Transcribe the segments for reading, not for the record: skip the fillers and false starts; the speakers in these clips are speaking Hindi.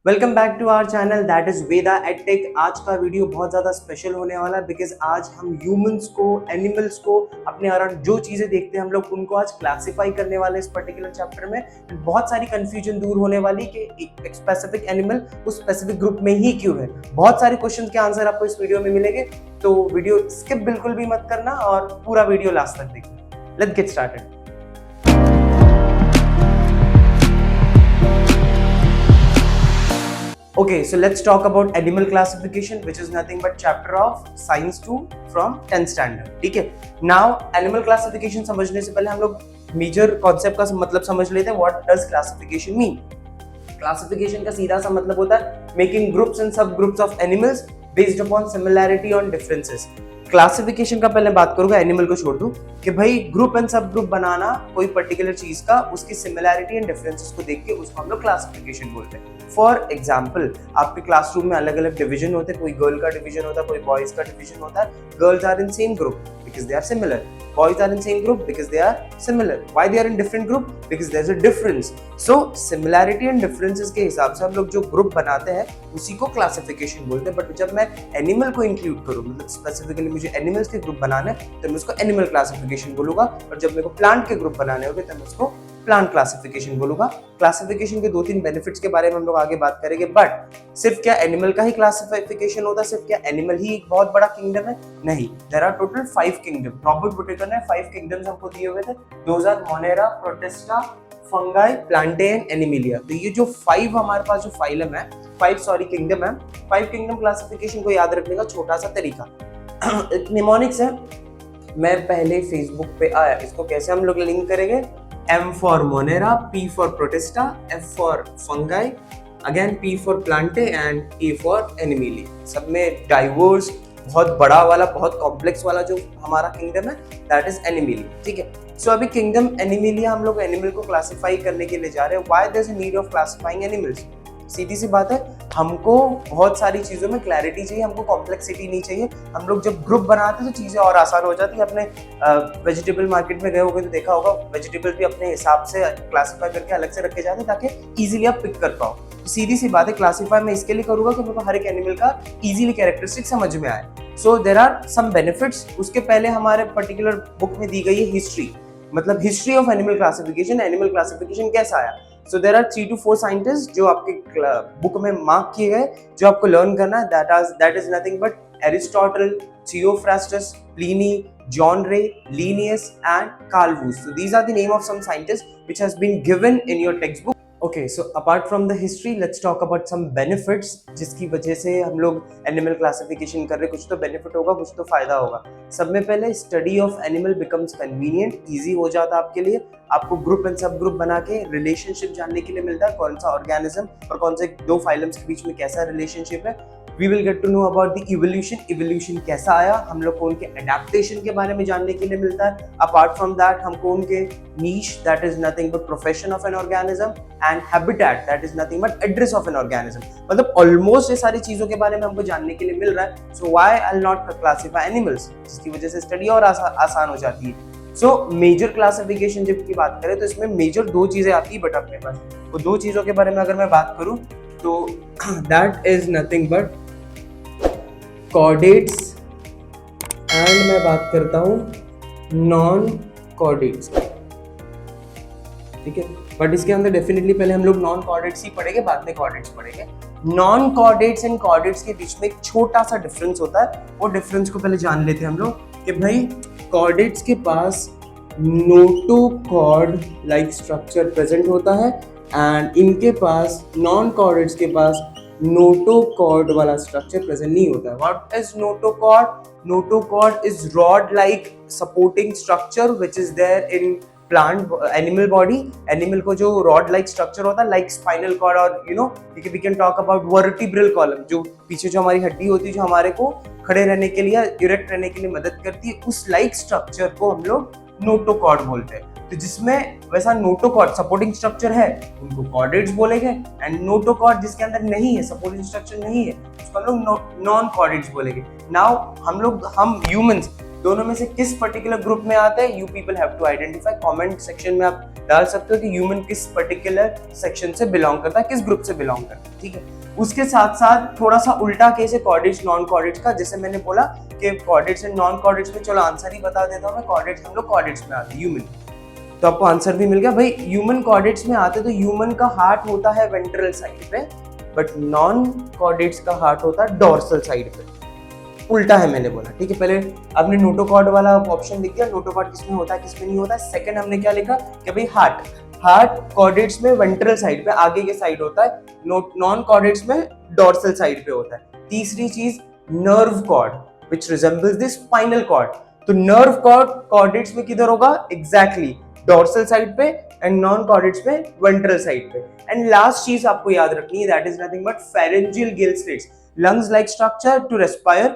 Welcome back to our channel that is Veda edtech. आज का वीडियो बहुत ज़्यादा स्पेशल होने वाला है बिकॉज आज हम ह्यूमंस को, एनिमल्स को, अपने अराउंड जो चीज़ें देखते हैं हम लोग उनको आज क्लासिफाई करने वाले इस पर्टिकुलर चैप्टर में। बहुत सारी कंफ्यूजन दूर होने वाली कि एक स्पेसिफिक एनिमल उस स्पेसिफिक ग्रुप में ही क्यों है। बहुत सारे क्वेश्चन के आंसर आपको इस वीडियो में मिलेंगे, तो वीडियो स्किप बिल्कुल भी मत करना और पूरा वीडियो लास्ट तक देखना। Let's get started. Okay, so let's talk about animal classification, which is nothing but chapter of science 2 from 10th standard. ठीक है। Now animal classification समझने से पहले हम लोग मेजर कॉन्सेप्ट का मतलब समझ लेते हैं। What does classification mean? Classification का सीधा सा मतलब होता है making groups and subgroups of animals based upon similarity on differences. Classification का पहले बात करूंगा, एनिमल को छोड़ दूं कि भाई ग्रुप एंड सब ग्रुप बनाना कोई पर्टिकुलर चीज का, उसकी सिमिलैरिटी एंड डिफरेंसेस को देख के उसको हम लोग क्लासिफिकेशन बोलते हैं। फॉर एग्जाम्पल, आपके क्लासरूम में अलग अलग डिवीजन होते हैं, कोई गर्ल का डिवीजन होता है, कोई बॉयज का डिवीजन होता है। Girls are in same group because they are similar, boys are in same group because they are similar. Why they are in different group? Because there's a difference. So similarity and differences के हिसाब से हम लोग जो ग्रुप बनाते हैं उसी को क्लासिफिकेशन बोलते हैं। बट जब मैं एनिमल को इंक्लूड करूँ, मतलब स्पेसिफिकली मुझे एनिमल्स के ग्रुप बनाना है, तो मैं उसको एनिमल क्लासिफिकेशन बोलूंगा। और जब मेरे को प्लांट के ग्रुप बनाने होंगे तो मैं उसको प्लांट क्लासिफिकेशन बोलूंगा। क्लासिफिकेशन के 2-3 बेनिफिट्स के बारे में हम लोग आगे बात करेंगे। बट सिर्फ क्या एनिमल का ही क्लासिफिकेशन होता है? सिर्फ क्या एनिमल ही एक बहुत बड़ा किंगडम है? नहीं, there are total 5 kingdom. Robert Whittaker ने 5 किंगडम्स हमको दिए हुए थे। Those are Monera, Protista, fungi, Plantae and Animalia. तो ये जो 5 हमारे पास जो फाइलम है, 5 किंगडम है। 5 किंगडम क्लासिफिकेशन को याद रखने का छोटा सा तरीका निमोनिक्स है। मैं पहले फेसबुक पे आया, इसको कैसे हम लोग लिंक करेंगे? M for Monera, P for Protista, F for Fungi, again P for Plante and A for Animalia। सब में डाइवर्स, बहुत बड़ा वाला, बहुत कॉम्प्लेक्स वाला जो हमारा किंगडम है दैट इज एनिमिलिया। ठीक है। सो अभी किंगडम एनिमिलिया हम लोग एनिमल को क्लासिफाई करने के लिए जा रहे हैं। Why there is a need of classifying animals? सीधी सी बात है, हमको बहुत सारी चीज़ों में क्लैरिटी चाहिए, हमको कॉम्प्लेक्सिटी नहीं चाहिए। हम लोग जब ग्रुप बनाते हैं तो चीज़ें और आसान हो जाती है। अपने वेजिटेबल मार्केट में गए होगे तो देखा होगा, वेजिटेबल भी अपने हिसाब से क्लासीफाई करके अलग से रखे जाते हैं ताकि इजीली आप पिक कर पाओ। सीधी सी बात है, क्लासीफाई मैं इसके लिए करूंगा कि मेरे को हर एक एनिमल का इजीली कैरेक्टरिस्टिक समझ में आए। So there are some benefits. उसके पहले हमारे पर्टिकुलर बुक में दी गई है हिस्ट्री, मतलब history of animal classification. Animal classification कैसा आया? So there are 3 to 4 scientists जो आपके बुक में मार्क किए गए, जो आपको लर्न करना है। that is nothing but Aristotle, Theophrastus, Pliny, John Ray, Linnaeus and Carl Wood. So these are the name of some scientists which has been given in your textbook. Okay, so apart from the history, let's talk about some benefits जिसकी वजह से हम लोग एनिमल क्लासिफिकेशन कर रहे हैं। कुछ तो बेनिफिट होगा, कुछ तो फायदा होगा। सब में पहले study of animal becomes convenient, easy हो जाता है आपके लिए। आपको ग्रुप एंड सब ग्रुप बना के रिलेशनशिप जानने के लिए मिलता है, कौन सा ऑर्गेनिज्म और कौन से 2 फाइलम्स के बीच में कैसा रिलेशनशिप है। We will get to know about the evolution कैसा आया, हम लोग को उनके एडेप्टेशन के बारे में जानने के लिए मिलता है। अपार्ट फ्रॉम दैट हमको उनके niche, that is nothing but profession of an organism, and habitat, that is nothing but address of an organism. मतलब ऑलमोस्ट ये सारी चीजों के बारे में हमको जानने के लिए मिल रहा है। So why I will not classify animals, जिसकी वजह से स्टडी और आसान हो जाती है। सो मेजर क्लासिफिकेशन जब की बात करें तो इसमें मेजर 2 चीजें आती है बट अपने पास। वो 2 चीजों के बारे में अगर मैं बात करूं तो that is nothing but chordates and मैं बात करता हूं नॉन कॉर्डेट्स। ठीक है, बट इसके अंदर डेफिनेटली पहले हम लोग नॉन कॉर्डेट्स ही पढ़ेंगे, बाद में कॉर्डेट्स पढ़ेंगे। नॉन कॉर्डेट्स एंड कॉर्डेट्स के बीच में एक छोटा सा डिफरेंस होता है। वो डिफरेंस को पहले जान लेते हैं हम लोग कि भाई कॉर्डेट्स के पास नोटोकॉर्ड लाइक स्ट्रक्चर प्रेजेंट होता है एंड इनके पास, नॉन कॉर्डेट्स के पास नोटोकॉर्ड वाला स्ट्रक्चर प्रेजेंट नहीं होता है। What is notochord? Notochord is rod like supporting structure which is there in plant animal body. Animal को जो रॉड लाइक स्ट्रक्चर होता है लाइक स्पाइनल कॉर्ड, और we can talk about vertebral column, जो पीछे जो हमारी हड्डी होती है जो हमारे को खड़े रहने के लिए, इरेक्ट रहने के लिए मदद करती है, उस लाइक स्ट्रक्चर को हम लोग नोटोकॉर्ड बोलते हैं। तो जिसमें वैसा नोटोकॉर्ड सपोर्टिंग स्ट्रक्चर है उनको कॉर्डेट्स बोलेंगे, एंड नोटोकॉर्ड जिसके अंदर नहीं है, सपोर्टिंग स्ट्रक्चर नहीं है, उसको हम लोग नॉन कॉर्डेट्स बोलेंगे। नाउ हम ह्यूमंस दोनों में से किस पर्टिकुलर ग्रुप में आते हैं? You people have to identify. Comment section में आप डाल सकते हो कि ह्यूमन किस पर्टिकुलर सेक्शन से बिलोंग करता है, किस ग्रुप से बिलोंग करता है, ठीक है। उसके साथ साथ थोड़ा सा उल्टा केस है कॉर्डेट्स नॉन कॉर्डेट्स का, जैसे मैंने बोला कि कॉर्डेट्स एंड नॉन कॉर्डेट्स में, चलो आंसर ही बता देता हूँ मैं, कॉर्डेट्स हम लोग कॉर्डेट्स में आते हैं ह्यूमन, तो आपको आंसर भी मिल गया भाई। ह्यूमन कॉर्डेट्स में आते तो ह्यूमन का हार्ट होता है वेंट्रल साइड पे, बट नॉन कॉर्डेट्स का हार्ट होता है डोर्सल साइड पे, उल्टा है मैंने बोला, ठीक है। पहले आपने नोटोकॉर्ड वाला ऑप्शन लिख दिया, नोटोकॉर्ड किसमें होता है किसमें नहीं होता है। सेकंड हमने क्या लिखा कि भाई हार्ट कॉर्डेट्स में वेंट्रल साइड पे आगे के साइड होता है, नॉन कॉर्डेट्स में डोर्सल साइड पे होता है। तीसरी चीज nerve cord which resembles the spinal cord, तो नर्व कॉर्ड कॉर्डेट्स में किधर होगा, एग्जैक्टली डोर्सल साइड पे, एंड नॉन कॉर्डेट्स में वेंट्रल साइड पे। एंड लास्ट चीज आपको याद रखनी है, that is nothing but pharyngeal gill slits, lungs like structure to respire,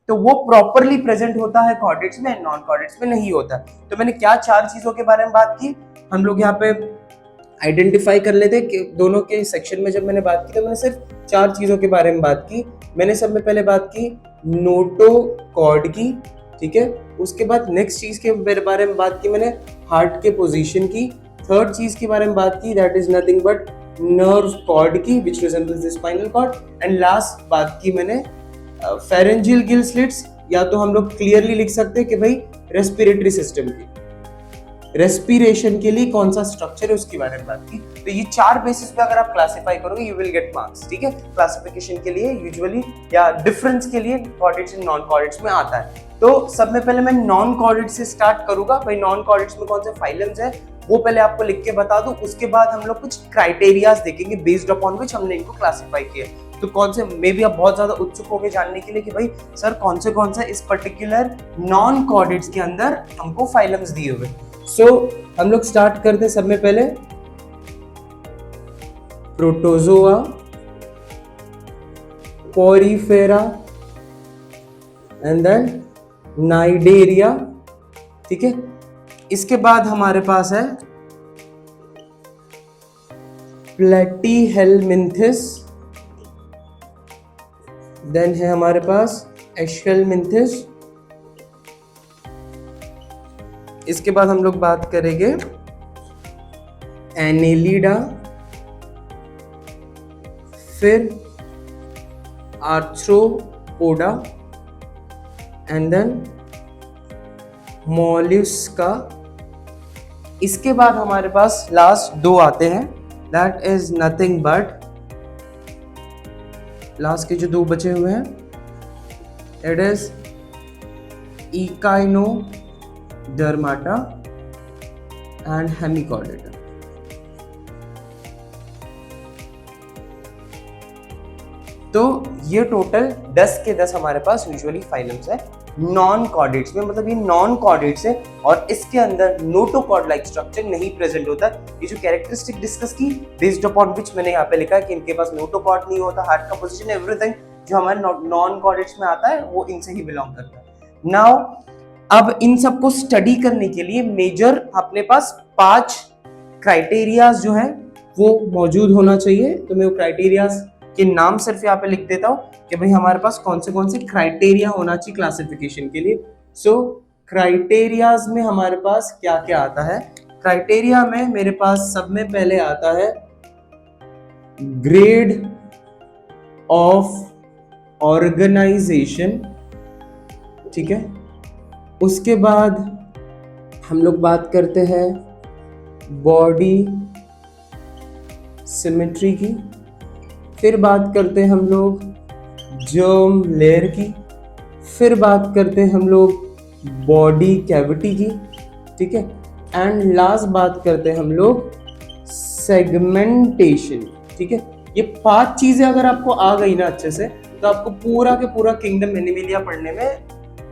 तो वो प्रॉपर्ली प्रेजेंट होता है कॉर्डेट्स में, नॉन कॉर्डेट्स में नहीं होता। तो मैंने क्या चार चीजों के बारे में बात की, हम लोग यहाँ पे आइडेंटिफाई कर लेते कि दोनों के सेक्शन में जब मैंने बात की तो मैंने सिर्फ चार चीजों के बारे में बात की। मैंने सब में पहले बात की नोटोकॉर्ड की, ठीक है। उसके बाद नेक्स्ट चीज के बारे में बात की मैंने हार्ट के पोजीशन की। थर्ड चीज के बारे में बात की, that is nothing but nerve cord की which resembles the spinal cord. And last बात की मैंने फेरेंजियल गिल स्लिट्स, या तो हम लोग क्लियरली लिख सकते हैं कि भाई रेस्पिरेटरी सिस्टम की, रेस्पिरेशन के लिए कौन सा स्ट्रक्चर है उसके बारे में बात की। तो ये चार बेसिस पे अगर आप क्लासिफाई करोगे यू विल गेट मार्क्स, ठीक है। क्लासिफिकेशन के लिए यूजुअली या डिफरेंस के लिए कॉर्डेट्स एंड नॉन कॉर्डेट्स में आता है। तो सब में पहले मैं नॉन कॉर्डेट्स से स्टार्ट करूंगा। भाई नॉन कॉर्डेट्स में कौन से फाइलम्स है वो पहले आपको लिख के बता दूं, उसके बाद हम लोग कुछ क्राइटेरियाज देखेंगे बेस्ड अपॉन विच हमने इनको क्लासिफाई किया। तो कौन से, मे बी आप बहुत ज्यादा उत्सुक होंगे जानने के लिए कि भाई सर कौन से इस पर्टिकुलर नॉन कॉर्डेट्स के अंदर हमको फाइलम्स दिए हुए। सो हम लोग स्टार्ट करते सब में पहले Protozoa, Porifera and then Cnidaria, ठीक है। इसके बाद हमारे पास है प्लेटीहेलमिंथिस, देन है हमारे पास एशेलमिंथिस। इसके बाद हम लोग बात करेंगे एनेलिडा, फिर आर्थ्रोपोडा एंड देन मोलस्का। इसके बाद हमारे पास लास्ट दो आते हैं, that is nothing but, last के जो दो बचे हुए हैं it is Echinodermata and Hemichordata. तो ये टोटल 10 के 10 हमारे पास यूजुअली फाइलम्स है नॉन कॉर्डेट्स में, मतलब ये नॉन कॉर्डेट्स है और इसके अंदर नोटोकॉर्ड लाइक स्ट्रक्चर नहीं प्रेजेंट होता। ये जो कैरेक्टरिस्टिक डिस्कस की बेस्ड अपॉन विच मैंने यहाँ पे लिखा है कि इनके पास नोटोकॉर्ड नहीं होता, हार्ट का पोजीशन, एवरीथिंग जो हमारे नॉन कॉर्डेट्स में आता है वो इनसे ही बिलोंग करता है। नाउ अब इन सबको स्टडी करने के लिए मेजर अपने पास 5 क्राइटेरियाज जो है वो मौजूद होना चाहिए। तो मैं वो क्राइटेरियाज के नाम सिर्फ यहाँ पे लिख देता हूँ कि भाई हमारे पास कौन से क्राइटेरिया होना चाहिए क्लासिफिकेशन के लिए। सो क्राइटेरियाज में हमारे पास क्या क्या आता है, क्राइटेरिया में मेरे पास सब में पहले आता है ग्रेड ऑफ ऑर्गेनाइजेशन, ठीक है। उसके बाद हम लोग बात करते हैं बॉडी सिमेट्री की, फिर बात करते हैं हम लोग जर्म लेयर की, फिर बात करते हैं हम लोग बॉडी कैविटी की, ठीक है। एंड लास्ट बात करते हैं हम लोग सेगमेंटेशन, ठीक है। ये 5 चीजें अगर आपको आ गई ना अच्छे से तो आपको पूरा के पूरा किंगडम एनिमेलिया पढ़ने में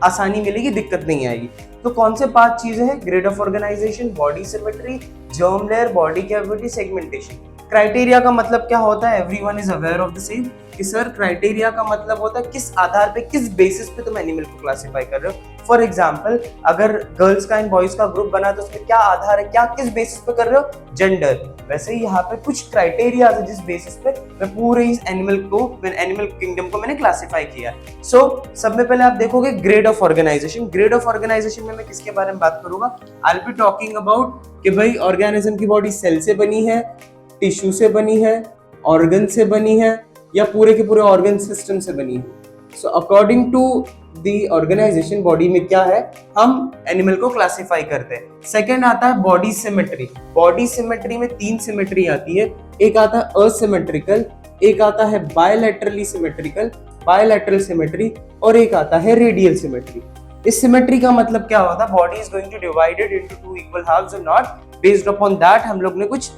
आसानी मिलेगी, दिक्कत नहीं आएगी। तो कौन से 5 चीजें हैं, grade of organisation, body symmetry, germ layer, body cavity, segmentation. Criteria का मतलब क्या होता है, everyone is aware of the same कि सर क्राइटेरिया का मतलब होता है किस आधार पे, किस बेसिस पे तुम एनिमल को क्लासिफाई कर रहे हो। फॉर एग्जाम्पल अगर गर्ल्स का एंड बॉयज का ग्रुप बना तो उसमें क्या आधार है, क्या किस बेसिस पे कर रहे हो, जेंडर। वैसे ही यहाँ पे कुछ क्राइटेरिया है जिस बेसिस पे मैं पूरे इस एनिमल किंगडम को मैंने क्लासिफाई किया। सो सब में पहले आप देखोगे grade of organisation. Grade of organisation में मैं किसके बारे में बात करूंगा, I will be talking about कि भाई ऑर्गेनिज्म की बॉडी सेल से बनी है, टिश्यू से बनी है, ऑर्गन से बनी है, या पूरे के पूरे ऑर्गन सिस्टम से बनी है। So according to the organisation body में क्या है, हम एनिमल को क्लासिफाई करते हैं। सेकेंड आता है बॉडी सिमेट्री। बॉडी सिमेट्री में 3 सिमेट्री आती है, एक आता है असिमेट्रिकल, एक आता है बायलैटरली सिमेट्रिकल, बायलैटरल सिमेट्री, और एक आता है रेडियल सिमेट्री। इस सिमेट्री का मतलब क्या होता है, body is going to divided into 2 equal halves और नॉट बेस्ड अपॉन दैट हम लोग ने कुछ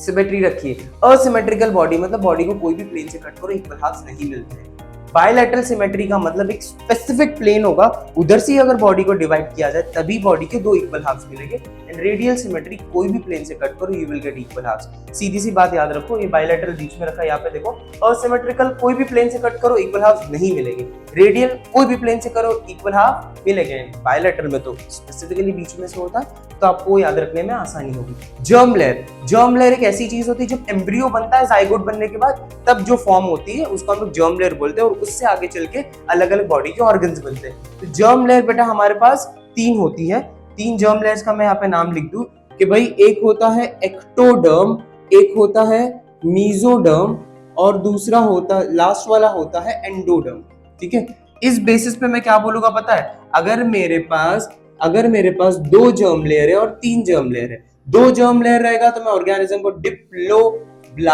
सिमेट्री रखी है। असिमेट्रिकल बॉडी मतलब बॉडी को कोई भी प्लेन से कट करो इक्वल हाफ्स नहीं मिलते हैं। बायलैटरल सिमेट्री का मतलब एक स्पेसिफिक प्लेन होगा, उधर से अगर बॉडी को डिवाइड किया जाए तभी बॉडी के 2 इक्वल हाफ्स मिलेंगे। एंड रेडियल सिमेट्री कोई भी प्लेन से कट करो you will get equal halves. सीधी सी बात याद रखो, ये बायलैटरल बीच में रखा है, यहाँ पे देखो असिमेट्रिकल कोई भी प्लेन से कट करो इक्वल हाफ्स नहीं मिलेंगे, रेडियल कोई भी प्लेन से करो इक्वल हाफ मिलेंगे। बायलैटरल में तो स्पेसिफिकली बीच में से होता है, तो आपको याद रखने में आसानी होगी। जर्म लेयर, जर्म लेयर एक ऐसी चीज होती है जब एम्ब्रियो बनता है जाइगोट बनने के बाद तब जो फॉर्म होती है उसको हम लोग जर्म लेयर बोलते हैं, और उससे आगे चल के अलग अलग बॉडी के ऑर्गन्स बनते हैं। तो जर्म लेयर बेटा हमारे पास 3 होती है। 3 जर्म लेयर्स का मैं यहाँ पे नाम लिख दूं कि भाई एक होता है एक्टोडर्म, एक होता है मीजोडर्म, और दूसरा होता लास्ट वाला होता है एंडोडर्म। ठीक है, इस बेसिस पे मैं क्या बोलूंगा पता है, अगर मेरे पास 2 जर्म लेयर है और 3 जर्म लेयर है, 2 जर्म लेयर रहेगा तो मैं ऑर्गेनिज्म को डिप्लोब्लास्टिक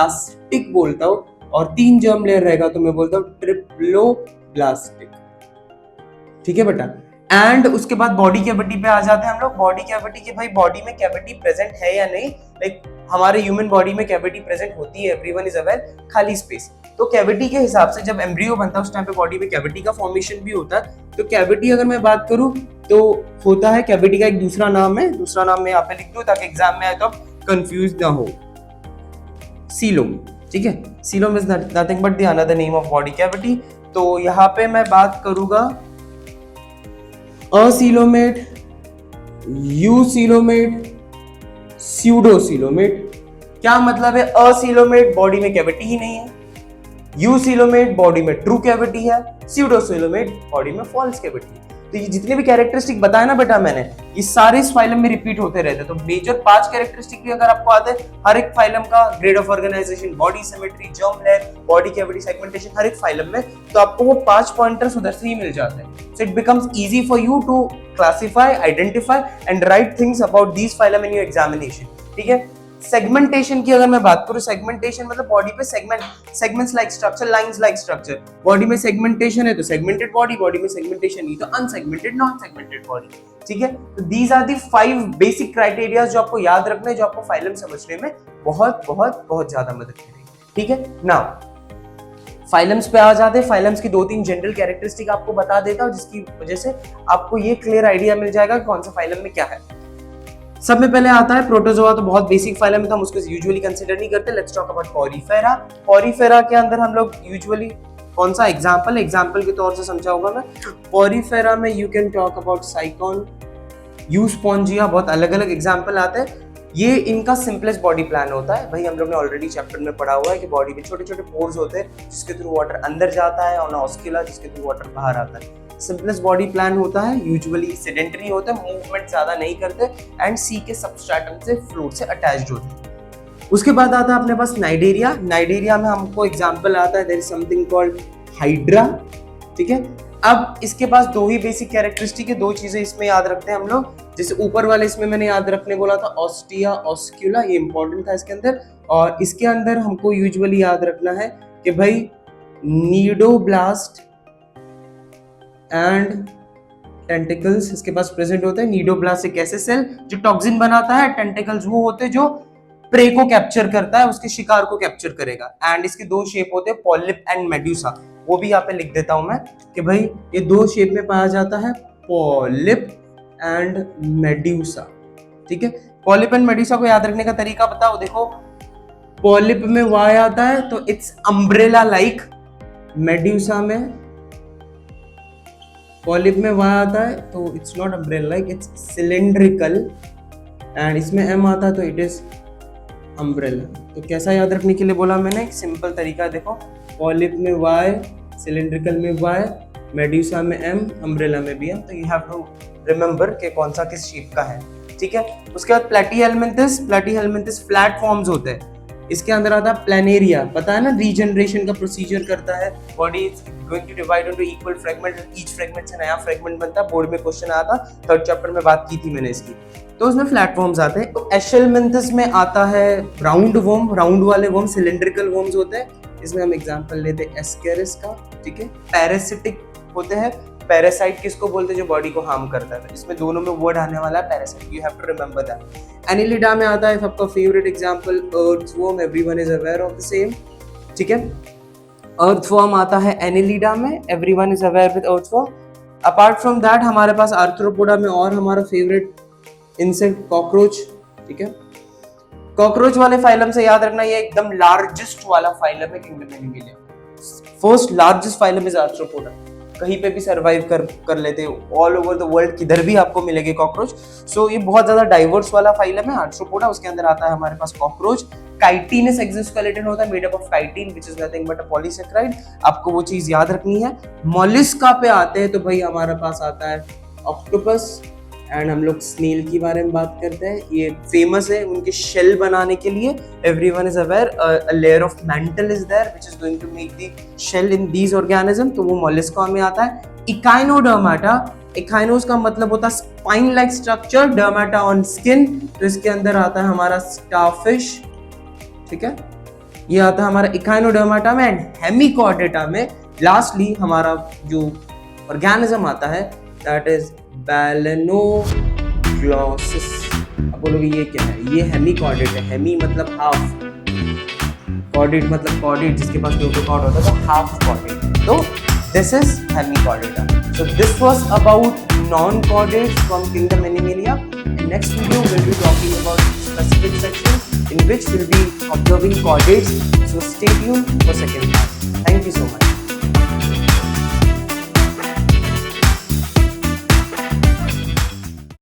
बोलता हूँ, और 3 जर्म लेयर रहेगा तो मैं बोलता हूँ ट्रिप्लोब्लास्टिक। ठीक है बेटा। एंड उसके बाद बॉडी कैविटी पे आ जाते हैं हम लोग। बॉडी कैविटी के भाई बॉडी में कैविटी प्रेजेंट है या नहीं, लाइक हमारे ह्यूमन बॉडी में कैविटी प्रेजेंट होती है, एवरीवन इज अवेयर, खाली स्पेस। तो कैविटी के हिसाब से जब एम्ब्रियो बनता है उस टाइम पे बॉडी में कैविटी का फॉर्मेशन भी होता है। तो कैविटी अगर मैं बात करूं तो होता है, कैविटी का एक दूसरा नाम है, दूसरा नाम मैं यहाँ पे लिख दूं ताकि एग्जाम में आए तो आप कंफ्यूज ना हो, सीलोम। ठीक है, coelom is nothing but the another name of body cavity. तो यहाँ पे मैं बात करूंगा असीलोमेट, यूसीलोमेट, स्यूडोसीलोमेट। क्या मतलब है, असीलोमेट बॉडी में कैविटी ही नहीं है, यूसीलोमेट बॉडी में ट्रू कैविटी है, स्यूडोसीलोमेट बॉडी में फॉल्स कैविटी है। तो ये जितने भी कैरेक्टरिस्टिक बताया ना बेटा मैंने, ये सारे इस फाइलम में रिपीट होते रहते हैं। तो मेजर 5 कैरेक्टरिस्टिक भी अगर आपको आते हैं हर एक फाइलम का, grade of organisation, body symmetry, germ layer, body cavity, segmentation, हर एक फाइलम में, तो आपको वो 5 पॉइंटर्स उधर से ही मिल जाते हैं। So it becomes easy for you to classify, identify and write things about these phylum in your examination. ठीक है। सेगमेंटेशन की अगर मैं बात करूं, सेगमेंटेशन मतलब बॉडी पे segments like structure, lines like structure. Body में सेगमेंटेशन है तो सेगमेंटेड बॉडी, बॉडी में सेगमेंटेशन नहीं तो अनसेगमेंटेड, नॉन सेगमेंटेड बॉडी। ठीक है, तो these are the 5 basic criteria जो आपको याद रखने, जो आपको फाइलम समझने में बहुत बहुत बहुत ज्यादा मदद करेगी। ठीक है, नाउ फाइलम्स पे आ जाते हैं। फाइलम्स की 2-3 जनरल कैरेक्टरिस्टिक आपको बता देता हूं जिसकी वजह से आपको ये क्लियर आइडिया मिल जाएगा कि कौन सा फाइलम में क्या है। सब में पहले आता है प्रोटोजोआ, तो बहुत बेसिक फाइलम है तो हम उसको यूजुअली कंसीडर नहीं करते। Let's talk about Porifera. Porifera के अंदर हम लोग यूजुअली कौन सा एग्जांपल के तौर से समझा होगा मैं। पॉरीफेरा में you can talk about Sycon, Euspongia, बहुत अलग अलग एग्जांपल आते हैं। ये इनका सिंपलेस्ट बॉडी प्लान होता है। भाई हम लोग ने ऑलरेडी चैप्टर में पढ़ा हुआ है कि बॉडी में छोटे छोटे पोर्स होते हैं जिसके थ्रू वाटर अंदर जाता है, और ऑस्कुला जिसके थ्रू वाटर बाहर आता है। सिंपलेस्ट बॉडी प्लान होता है, यूजुअली सेडेंटरी होता है, मूवमेंट ज्यादा नहीं करते, एंड सी के सबस्ट्रेटम से फ्लूइड से अटैच्ड होते हैं। उसके बाद आता है अपने पास नाइडेरिया। नाइडेरिया में हमको एग्जांपल आता है, there is something called hydra. ठीक है, अब इसके पास 2 ही बेसिक कैरेक्टरिस्टिक है, 2 चीजें इसमें याद रखते हैं हम लोग। जैसे ऊपर वाले इसमें मैंने याद रखने बोला था ऑस्टिया ऑस्क्यूला, ये इंपॉर्टेंट था इसके अंदर। और इसके अंदर हमको यूजुअली याद रखना है कि भाई नीडोब्लास्ट एंड टेंटिकल्स इसके पास प्रेजेंट होते हैं। नीडोब्लास्ट एक ऐसे सेल जो टॉक्सिन बनाता है, टेंटिकल्स वो होते हैं जो प्रे को कैप्चर करता है, उसके शिकार को कैप्चर करेगा। एंड इसके 2 शेप होते हैं, पॉलिप एंड मेड्यूसा। वो भी यहाँ पे लिख देता हूं मैं कि भाई ये 2 शेप में पाया जाता है, पॉलिप एंड मेड्यूसा। ठीक है, पॉलिप एंड मेड्यूसा को याद रखने का तरीका बताओ। देखो पॉलिप में वाई आता है तो इट्स अम्ब्रेला लाइक, मेड्यूसा में पॉलिप में y आता है तो it's not umbrella like, it's cylindrical, and इसमें m आता है तो इट इज अम्ब्रेला। तो कैसा याद रखने के लिए बोला मैंने, एक सिंपल तरीका देखो, पॉलिप में y, सिलेंड्रिकल में y, मेड्यूसा में m, अम्ब्रेला में भी m, तो यू हैव टू रिमेंबर कि कौन सा किस शेप का है, ठीक है। उसके बाद प्लेटीहेल्मिन्थस फ्लैट फॉर्म्स होते हैं, इसके अंदर आता है प्लेनेरिया, पता है ना रीजनरेशन का प्रोसीजर करता है, body is going to divide into equal fragment, each fragment से नया फ्रेगमेंट बनता है, बोर्ड में क्वेश्चन आया था, 3rd चैप्टर में बात की थी मैंने इसकी, तो उसमें फ्लैट वर्म्स आते हैं। तो एशेलमिन्थस में आता है राउंड वर्म, राउंड वाले वर्म सिलेंड्रिकल वर्म्स होते हैं, इसमें हम एग्जांपल लेते हैं एस्केरिस का, ठीक है। पैरासिटिक होते हैं, पैरासाइट किसको बोलते हैं, जो बॉडी को हार्म करता है, इसमें दोनों में वर्ड आने वाला है parasite, you have to remember that. Annelida में आता है सबका favourite example earthworm, everyone is aware of the same, ठीक है। अर्थवर्म आता है एनिलिडा में, everyone is aware with earthworm. Apart from that हमारे पास आर्थ्रोपोडा में और हमारा फेवरेट इंसेक्ट कॉकरोच, ठीक है। कॉकरोच वाले फाइलम से याद रखना, ये एकदम लार्जेस्ट वाला फाइलम है kingdom Animalia, first largest phylum is arthropoda, कहीं पे भी सर्वाइव कर लेते हैं, ऑल ओवर द वर्ल्ड किधर भी आपको मिलेंगे कॉकरोच। सो ये बहुत ज्यादा डाइवर्स वाला फाइलम है आर्थ्रोपोडा, उसके अंदर आता है हमारे पास कॉकरोच। काइटिनस एक्सोस्केलेटन होता है, made up of chitin which is nothing but a polysaccharide, आपको वो चीज याद रखनी है। मॉलिस्का पे आते हैं तो भाई हमारे पास आता है ऑक्टोपस, एंड हम लोग स्नेल के बारे में बात करते हैं, ये फेमस है उनके शेल बनाने के लिए, everyone is aware, a layer of mantle is there which is going to make the shell in these organism, तो वो मोलस्का में आता है। इकाइनोडर्माटा, इकाइनोस का मतलब होता है spine like structure, dermata on skin, तो इसके अंदर आता है हमारा स्टारफिश, ठीक है, ये आता है हमारा इकाइनोडर्माटा में। एंड हेमिकॉर्डेटा में लास्टली हमारा जो ऑर्गेनिज्म आता है दैट इज बैलेनोग्लॉसिस। अब बोलोगे ये क्या है, ये हेमिकॉर्डेट है, हेमी मतलब हाफ, कॉर्डेट मतलब कॉर्डेट जिसके पास दो कॉर्ड होता है, तो हाफ कॉर्डेट, तो this is Hemichordata. So this was about non-chordates from kingdom Animalia. In next video we'll be talking about specific section in which we'll be observing chordates. So stay tuned for second part. Thank you so much.